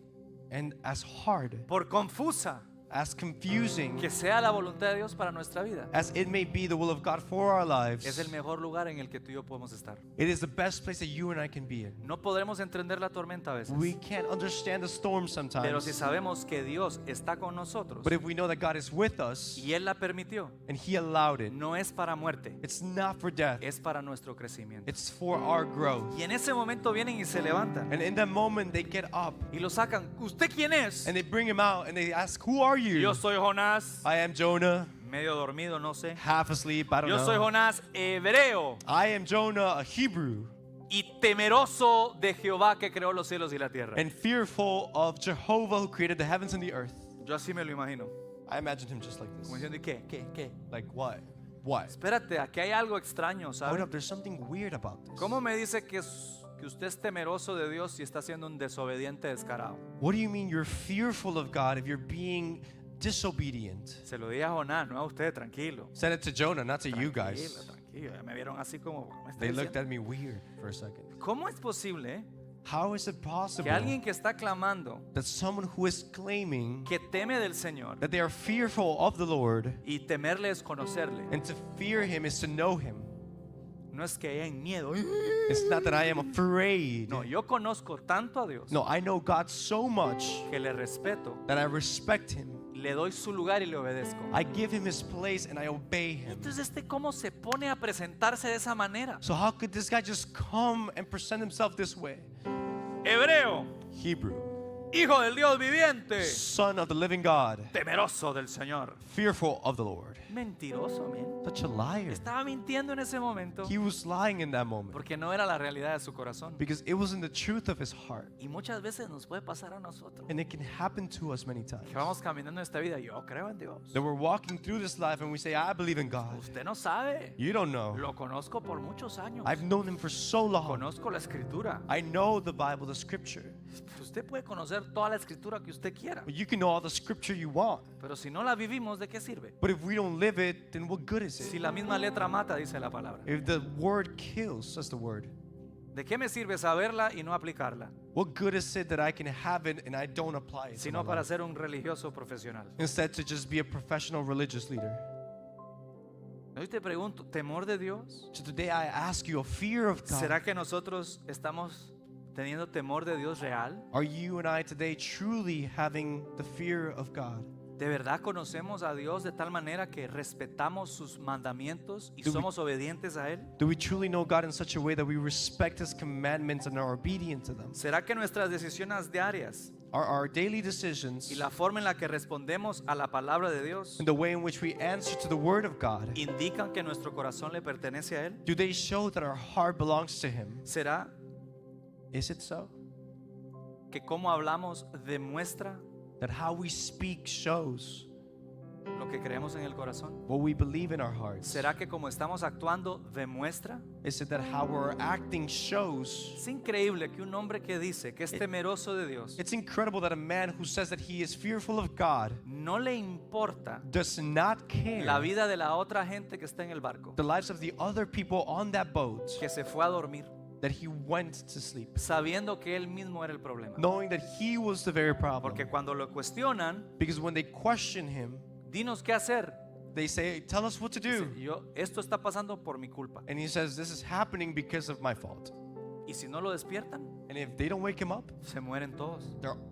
And as hard, por confusa as confusing que sea la voluntad de Dios para nuestra vida, as it may be the will of God for our lives, es el mejor lugar en el que tú y yo podemos estar. it is the best place that you and I can be in. No podremos entender la tormenta a veces, We can't understand the storm pero si sometimes, sabemos que Dios está con nosotros but if we know that God is with us y Él la permitió, and He allowed it, no es para muerte, it's not for death, es para nuestro crecimiento. it's for our growth. Y en ese momento vienen y se levantan And in that moment, they get up y lo sacan. ¿Usted quién es? and they bring him out and they ask, "Who are you?" Yo soy Jonás, I am Jonah, medio dormido, no sé. half asleep, I don't Yo soy know. Jonás hebreo I am Jonah, a Hebrew, y temeroso de Jehová que creó los cielos y la tierra. and fearful of Jehovah who created the heavens and the earth. Yo así me lo imagino. I imagine him just like this. Como diciendo, ¿y qué? ¿Qué? ¿Qué? Like what? What? Espérate, aquí hay algo extraño, Hold ¿sabes? up, there's something weird about this. ¿Cómo me dice que usted es temeroso de Dios si está siendo un desobediente descarado? What do you mean you're fearful of God if you're being disobedient? Se lo dije a Jonás, no a usted, tranquilo. Said it to Jonah, not to you Tranquilo, guys. tranquilo. Ya me vieron así como, ¿qué me está They looked diciendo? at me weird for a second. ¿Cómo es posible How is it que possible alguien que está clamando, that someone who is claiming que teme del Señor, that they are fearful of the Lord y temerle es conocerle? and to fear Him is to know Him? No es que hayan miedo. It's not that I am afraid. No, yo conozco tanto a Dios No, I know God so much que le respeto, that I respect Him. le doy su lugar y le obedezco. I give Him His place and I obey Him. Entonces, ¿cómo se pone a presentarse de esa manera? So how could this guy just come and present himself this way? Hebreo, Hebrew, hijo del Dios viviente, son of the living God, temeroso del Señor. fearful of the Lord. Mentiroso, man. Such a liar. Estaba mintiendo en ese momento He was lying in that moment porque no era la realidad de su corazón. because it wasn't the truth of his heart. Y muchas veces nos puede pasar a nosotros And it can happen to us many times. que vamos caminando en esta vida. Yo creo en Dios. That we're walking through this life and we say, I believe in God. Usted no sabe. You don't know. Lo conozco por muchos años. I've known Him for so long. Conozco la escritura. I know the Bible, the scripture. Usted puede conocer toda la escritura que usted quiera. But you can know all the scripture you want. Pero si no la vivimos, ¿de qué sirve? But if we don't live it, then what good is Si it? la misma letra mata, dice la palabra. If the word kills, says the word, ¿De qué me sirve saberla y no aplicarla? what good is it that I can have it and I don't apply it to my Sino para life? ser un religioso profesional. Instead to just be a professional religious leader. Hoy te pregunto, ¿temor de Dios? So today I ask you a fear of God. ¿Será que nosotros estamos teniendo temor de Dios real? Are you and I today truly having the fear of God? ¿De verdad conocemos a Dios de tal manera que respetamos sus mandamientos y Do we- somos obedientes a Él? Do we truly know God in such a way that we respect His commandments and are obedient to them? ¿Será que nuestras decisiones diarias Are our daily decisions y la forma en la que respondemos a la palabra de Dios and the way in which we answer to the Word of God, indican que nuestro corazón le pertenece a Él? do they show that our heart belongs to Him? ¿Será Is it so? que cómo hablamos demuestra That how we speak shows lo que creemos en el corazón? what we believe in our hearts? ¿Será que como estamos actuando demuestra? Is it that how we're acting shows? Es increíble que un hombre que dice que es temeroso de Dios It's incredible that a man who says that he is fearful of God no le importa does not care la vida de la otra gente que está en el barco, the lives of the other people on that boat, que se fue a dormir that he went to sleep, sabiendo que él mismo era el problema. knowing that he was the very problem. Porque cuando lo cuestionan, Because when they question him, dinos qué hacer. they say, tell us what to do. Esto está pasando por mi culpa. And he says, this is happening because of my fault. Y si no lo despiertan, And if they don't wake him up, se mueren todos.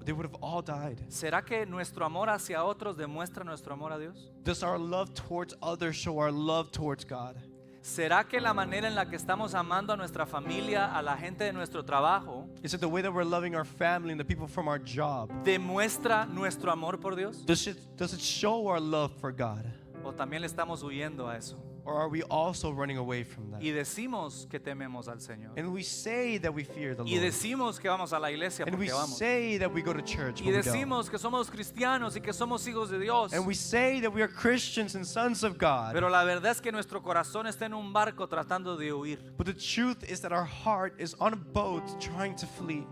they would have all died. ¿Será que nuestro amor hacia otros demuestra nuestro amor a Dios? Does our love towards others show our love towards God? ¿Será que la manera en la que estamos amando a nuestra familia, a la gente de nuestro trabajo, Is it the way that we're loving our family and the people from our job? demuestra nuestro amor por Dios? Does it show our love for God? ¿O también le estamos huyendo a eso? Or are we also running away from that? Y decimos que tememos al Señor. And we say that we fear the Y Lord. decimos que vamos a la iglesia And we porque vamos. say that we go to church, Y but we don't. decimos que somos cristianos y que somos hijos de Dios. And we say that we are Christians and sons of God. Pero la verdad es que nuestro corazón está en un barco tratando de huir. But the truth is that our heart is on a boat trying to flee.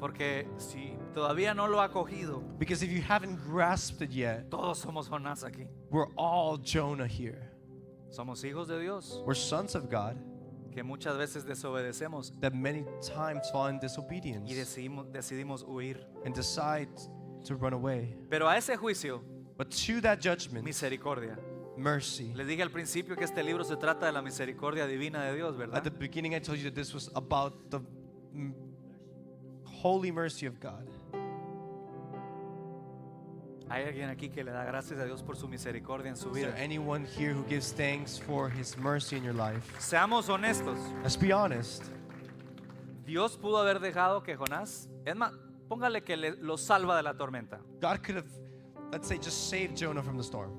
Porque si todavía no lo ha cogido, Because if you haven't grasped it yet, todos somos Jonás aquí. we're all Jonah here. Somos hijos de Dios We're sons of God que muchas veces desobedecemos that many times fall in y disobedience decidimos huir. and decide to run away. Pero a ese juicio, But to that judgment, misericordia. mercy. Les dije al principio que este libro se trata de la misericordia divina de Dios, At ¿verdad? the beginning, I told you that this was about the holy mercy of God. Hay alguien aquí que le da gracias a Dios por su misericordia en su Is there vida. anyone here who gives thanks for his mercy in your life? Seamos honestos. Let's be honest. Dios pudo haber dejado que Jonás, es más, póngale que lo salva de la tormenta. God could have, let's say, just saved Jonah from the storm.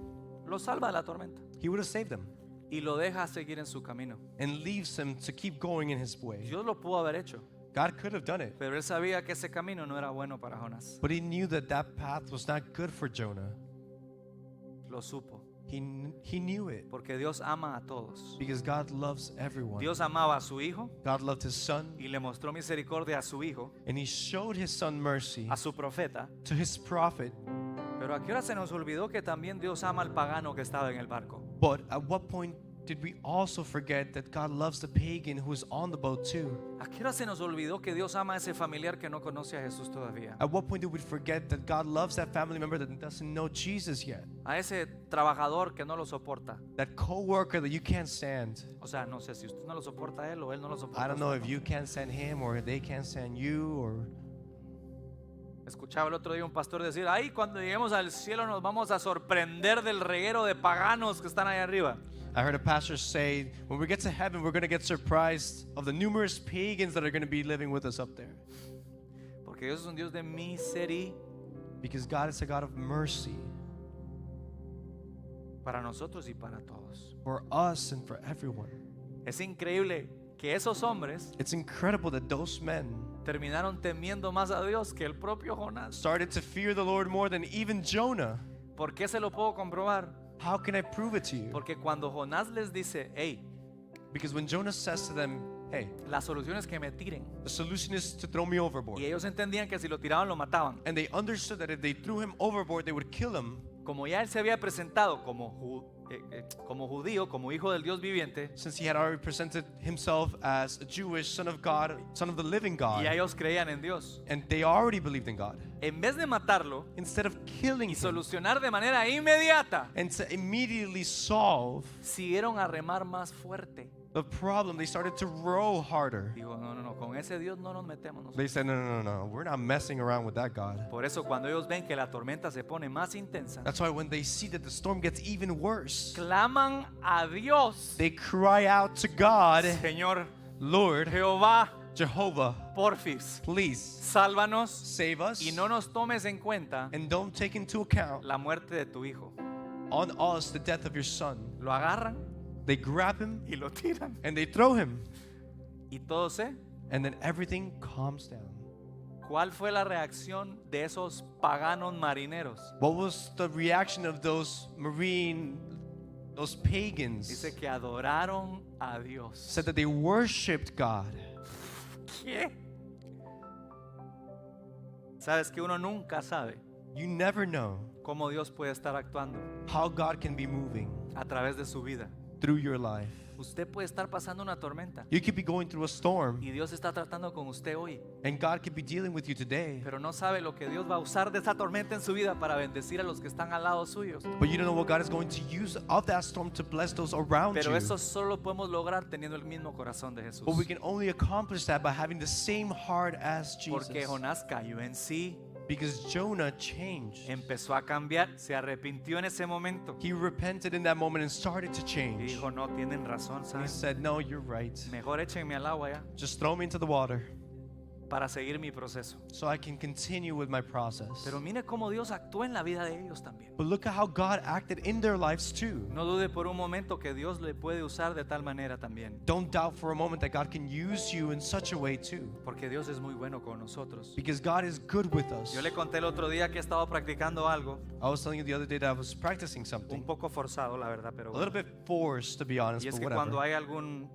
Lo salva de la tormenta He would have saved him y lo deja seguir en su camino. and leaves him to keep going in his way. Dios lo pudo haber hecho, God could have done it, pero él sabía que ese camino no era bueno para Jonás. but he knew that that path was not good for Jonah. Lo supo, He knew it porque Dios ama a todos. because God loves everyone. Dios amaba a su hijo God loved his son, y le mostró misericordia a su hijo, and he showed his son mercy a su profeta. to his prophet. Pero a qué hora se nos olvidó que también Dios ama al pagano que estaba en el barco. But at what point did we also forget that God loves the pagan who is on the boat too? ¿A qué hora se nos olvidó que Dios ama a ese familiar que no conoce a Jesús todavía? At what point did we forget that God loves that family member that doesn't know Jesus yet? A ese trabajador que no lo soporta. That co-worker that you can't stand. O sea, no sé si usted no lo soporta a él o él no lo soporta I a don't know usted, if you can't stand him or they can't stand you or Escuchaba el otro día un pastor decir, ay, cuando lleguemos al cielo nos vamos a sorprender del reguero de paganos que están ahí arriba. I heard a pastor say, when we get to heaven, we're going to get surprised of the numerous pagans that are going to be living with us up there. Porque Dios es un Dios de misericordia Because God is a God of mercy para nosotros y para todos. for us and for everyone. Es increíble que esos hombres It's incredible that those men terminaron temiendo más a Dios que el propio Jonás. started to fear the Lord more than even Jonah. ¿Por qué se lo puedo comprobar? How can I prove it to you? Porque cuando Jonás les dice, hey, Because when Jonah says to them, hey, la solución es que me tiren. the solution is to throw me overboard. Y ellos entendían que si lo tiraban lo mataban. And they understood that if they threw him overboard, they would kill him. Como ya él se había presentado como judío, como hijo del Dios viviente, Since he had already presented himself as a Jewish son of God, son of the living God, y ellos creían en Dios, and they already believed in God, en vez de matarlo instead of killing y him solucionar de manera inmediata, and to immediately solve siguieron a remar más fuerte. the problem, they started to row harder. Digo, no, con ese Dios no nos metemos nosotros. They said, no, we're not messing around with that God. Por eso cuando ellos ven que la tormenta se pone más intensa, That's why when they see that the storm gets even worse, claman a Dios. they cry out to God, Señor Lord, Jehová, Jehovah, porfis, please sálvanos save us y no nos tomes en cuenta and don't take into account la muerte de tu hijo. on us the death of your son. Lo agarran They grab him y lo tiran. and they throw him, Y todo se and then everything calms down. ¿Cuál fue la reacción de esos paganos marineros? What was the reaction of those pagans? Dice que adoraron a Dios. Said that they worshipped God. ¿Qué? Sabes que uno nunca sabe You never know cómo Dios puede estar actuando how God can be moving a través de su vida. through your life. Usted puede estar pasando una tormenta You could be going through a storm, y Dios está tratando con usted hoy, and God could be dealing with you today, pero no sabe lo que Dios va a usar de esa tormenta en su vida para bendecir a los que están al lado suyos. but you don't know what God is going to use of that storm to bless those around Pero you. eso solo lo podemos lograr teniendo el mismo corazón de Jesús. But we can only accomplish that by having the same heart as Porque Jesus. Jonás cayó en sí, Because Jonah changed. empezó a cambiar, se arrepintió en ese momento He repented in that moment and started to y change. dijo, no, tienen razón, And he ¿sabes? said, no, you're right. Mejor échenme al agua ya Just throw me into the water para seguir mi proceso. so I can continue with my process. Pero mire cómo Dios actuó en la vida de ellos también. But look at how God acted in their lives too. No dude por un momento que Dios le puede usar de tal manera también. Don't doubt for a moment that God can use you in such a way too. Porque Dios es muy bueno con nosotros. Because God is good with us. Yo le conté el otro día que he estado practicando algo, I was telling you the other day that I was practicing something. un poco forzado, la verdad, pero A little bit forced, to be honest, y es but que cuando whatever. hay algún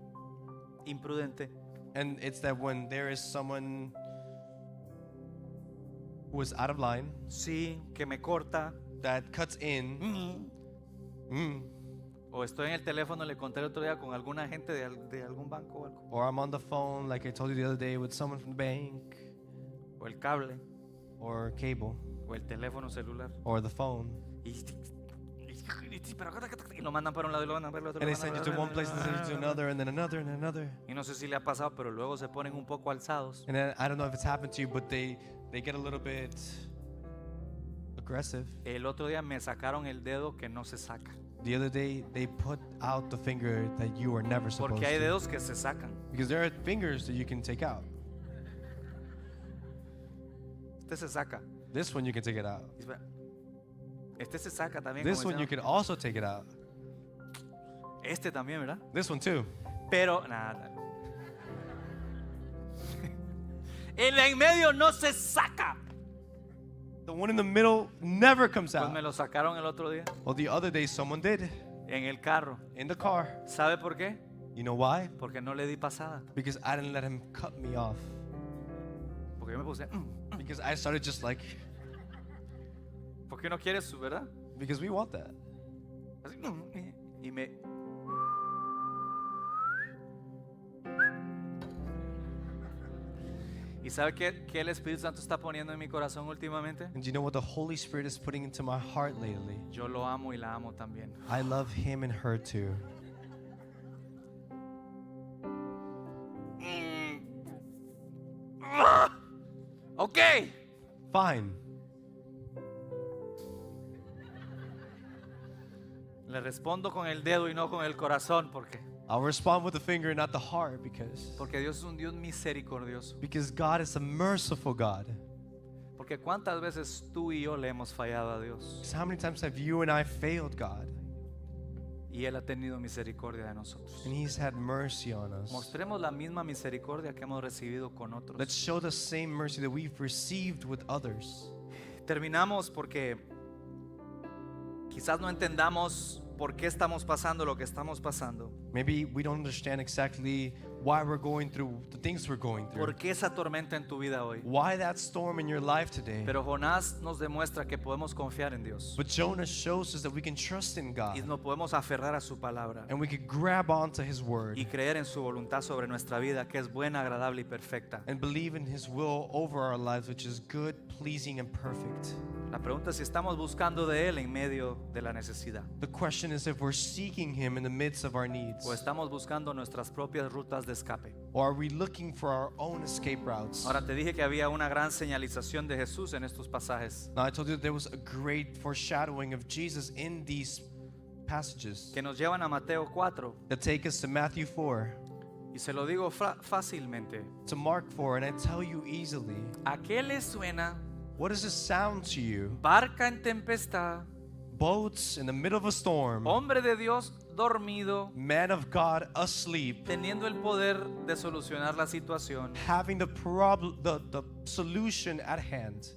imprudente And it's that when there is someone who is out of line, sí, que me corta, that cuts in, o estoy en el teléfono, le conté el otro día con alguna gente de algún banco o algo, or I'm on the phone, like I told you the other day, with someone from the bank, o el cable, or cable, o el teléfono celular, or the phone. y lo mandan para un lado y lo mandan para el otro. And lo they send mandan you to para one place and send you to another, and then another, and another. Y no sé si le ha pasado, pero luego se ponen un poco alzados. And then I don't know if it's happened to you, but they get a little bit aggressive. El otro día me sacaron el dedo que no se saca. The other day, they put out the finger that you were never supposed Porque hay to. dedos que se sacan. Because there are fingers that you can take out. Este se saca. This one you can take it out. Y espera, este se saca también. This como one you decían. can also take it out. Este también, ¿verdad? This one too. Pero nada. El de en medio no se saca. The one in the middle never comes Pues me out. lo sacaron el otro día Well, the other day someone did en el carro. in the car. ¿Sabe por qué? You know why? Porque no le di pasada. Because I didn't let him cut me off. Porque yo me puse, Because I started just like, ¿por qué no quieres su, verdad? because we want that. Así, y me... ¿Y sabe qué el Espíritu Santo está poniendo en mi corazón últimamente? And do you know what the Holy Spirit is putting into my heart lately? Yo lo amo y la amo también. I love him and her too. Ok. Fine. Le respondo con el dedo y no con el corazón. I'll respond with the finger, not the heart, Porque Dios es un Dios misericordioso. because God is a merciful God. Porque cuántas veces tú y yo le hemos fallado a Dios. Because how many times have you and I failed God? Y Él ha tenido misericordia de nosotros. And He's had mercy on us. Mostremos la misma misericordia que hemos recibido con otros. Let's show the same mercy that we've received with others. Terminamos porque quizás no entendamos por qué estamos pasando lo que estamos pasando. Maybe we don't understand exactly why we're going through the things we're going through. ¿Por qué esa tormenta en tu vida hoy? Why that storm in your life today? Pero Jonás nos demuestra que podemos confiar en Dios But Jonah shows us that we can trust in y God nos podemos aferrar a su palabra and we can grab onto His word y creer en su voluntad sobre nuestra vida, que es buena, agradable y perfecta. and believe in His will over our lives, which is good, pleasing, and perfect. La pregunta es si estamos buscando de Él en medio de la necesidad The question is if we're seeking Him in the midst of our needs, o estamos buscando nuestras propias rutas de escape. or are we looking for our own escape routes? Ahora te dije que había una gran señalización de Jesús en estos pasajes Now I told you that there was a great foreshadowing of Jesus in these passages que nos llevan a Mateo 4 that take us to Matthew 4, y se lo digo fácilmente. to Mark 4, and I tell you easily, ¿A qué le suena what does this sound to you? barca en tempestad, Boats in the middle of a storm, hombre de Dios dormido, man of God asleep, teniendo el poder de solucionar la situación. having the problem, the solution at hand.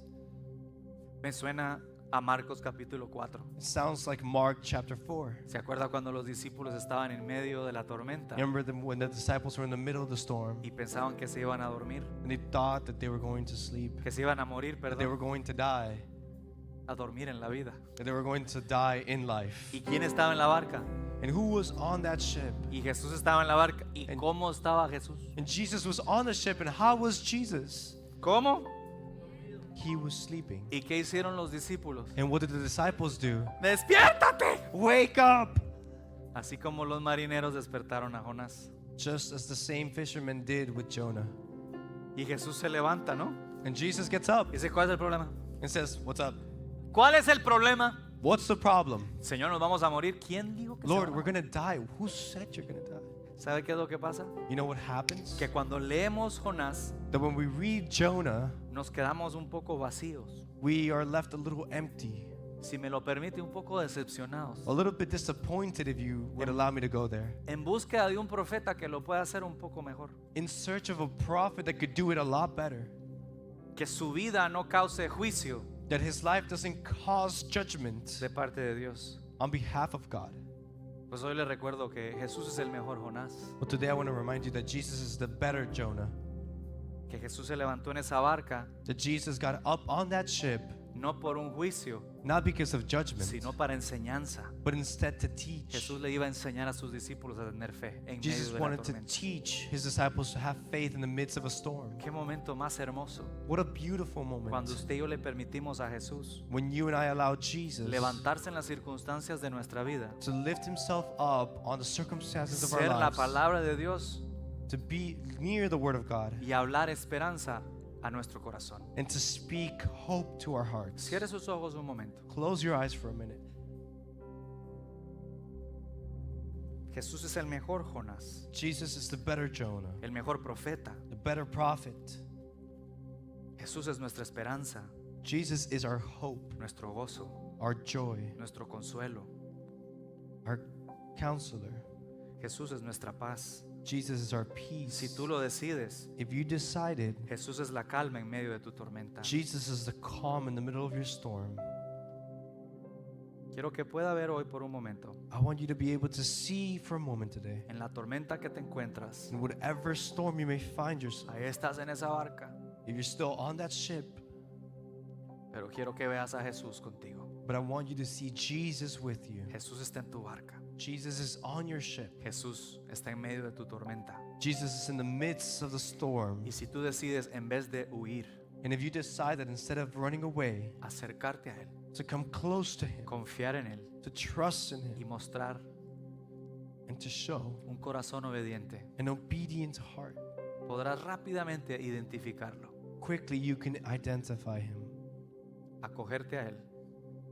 Me suena a Marcos capítulo 4. It sounds like Mark chapter 4. ¿Se acuerda cuando los discípulos estaban en medio de la tormenta Remember when the disciples were in the middle of the storm y pensaban que se iban a dormir, and they thought that they were going to sleep, que se iban a morir, that they were perdón, going to die, a dormir en la vida? that they were going to die in life. ¿Y quién estaba en la barca? And who was on that ship? Y Jesús estaba en la barca. ¿Y And- cómo estaba Jesús? And Jesus was on the ship, and how was Jesus? ¿Cómo? He was sleeping. ¿Y qué hicieron los discípulos? And what did the disciples do? ¡Despiértate! Wake up! Así como los marineros despertaron a Jonás. Just as the same fishermen did with Jonah. Y Jesús se levanta, ¿no? And Jesus gets up Dice, ¿cuál es el problema? and says, "What's up? ¿Cuál es el problema? What's the problem? Señor, nos vamos a morir. ¿Quién dijo que Lord, se we're va a going to die. Who said you're going to die?" morir? ¿Sabe qué es lo que pasa? You know what happens? Que cuando leemos Jonás, That when we read Jonah, nos quedamos un poco vacíos. we are left a little empty, Si me lo permite, un poco decepcionados. a little bit disappointed, if you would allow me to go there, En búsqueda de un profeta que lo pueda hacer un poco mejor. in search of a prophet that could do it a lot better, Que su vida no cause juicio that his life doesn't cause judgment de parte de Dios. on behalf of God. Pues hoy le recuerdo que Jesús es el mejor Jonás. Well, today I want to remind you that Jesus is the better Jonah, Que Jesús se levantó en esa barca that Jesus got up on that ship no por un juicio, not because of judgment, sino para enseñanza. but instead to teach. Jesús le iba a enseñar a sus discípulos a tener fe en medio Jesus de la wanted to tormenta. teach his disciples to have faith in the midst of a storm. Qué momento más hermoso What a beautiful cuando moment usted y yo le permitimos a Jesús when you and I allow Jesus levantarse en las circunstancias de nuestra vida, to lift himself up on the circumstances of our ser la lives, palabra de Dios to be near the Word of God, y hablar esperanza a nuestro corazón. and to speak hope to our hearts. Cierre sus ojos un momento. Close your eyes for a minute. Jesús es el mejor Jonás, Jesus is the better Jonah, el mejor profeta. the better prophet. Jesús es nuestra esperanza, Jesus is our hope, nuestro gozo, our joy, nuestro consuelo. our counselor. Jesús es nuestra paz. Jesus is our peace. Si tú lo decides, If you decided, Jesús es la calma en medio de tu tormenta. Jesus is the calm in the middle of your storm. Quiero que pueda ver hoy por un momento, I want you to be able to see for a moment today, en la tormenta que te encuentras, in whatever storm you may find yourself, ahí estás en esa barca, if you're still on that ship, pero quiero que veas a Jesús contigo. but I want you to see Jesus with you. Jesús está en tu barca. Jesus is on your ship. Jesús está en medio de tu tormenta. Jesus is in the midst of the storm. Y si tú decides, en vez de huir, And if you decide that instead of running away, acercarte a Él, to come close to Him, confiar en Él to trust in y Him, mostrar and to show un corazón obediente, an obedient heart, podrás rápidamente identificarlo, quickly you can identify Him, acogerte a Él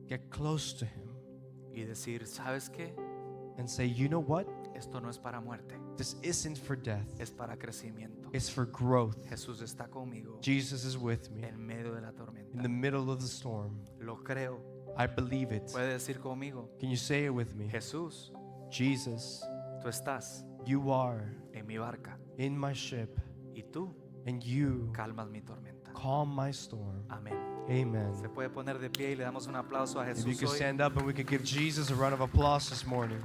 get close to Him, y decir, ¿sabes qué? and say, you know what? Esto no es para muerte, This isn't for death, es para crecimiento. it's for growth. Jesús está conmigo Jesus is with me en medio de la in tormenta. the middle of the storm. Lo creo. I believe it. Puede decir conmigo, Can you say it with me? Jesús, Jesus, tú estás you are en mi barca in my ship, y tú and you calmas mi tormenta. calm my storm. Amén. Amen. Se puede poner de pie y le damos un aplauso a If you Jesús could hoy. stand up and we could give Jesus a round of applause this morning.